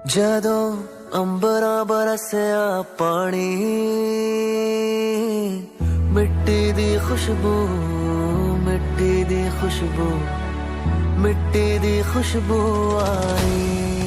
ਜਦੋਂ ਅੰਬਰਾਂ ਬਰਸਿਆ ਪਾਣੀ, ਮਿੱਟੀ ਦੀ ਖੁਸ਼ਬੂ, ਮਿੱਟੀ ਦੀ ਖੁਸ਼ਬੂ, ਮਿੱਟੀ ਦੀ ਖੁਸ਼ਬੂ ਆਈ।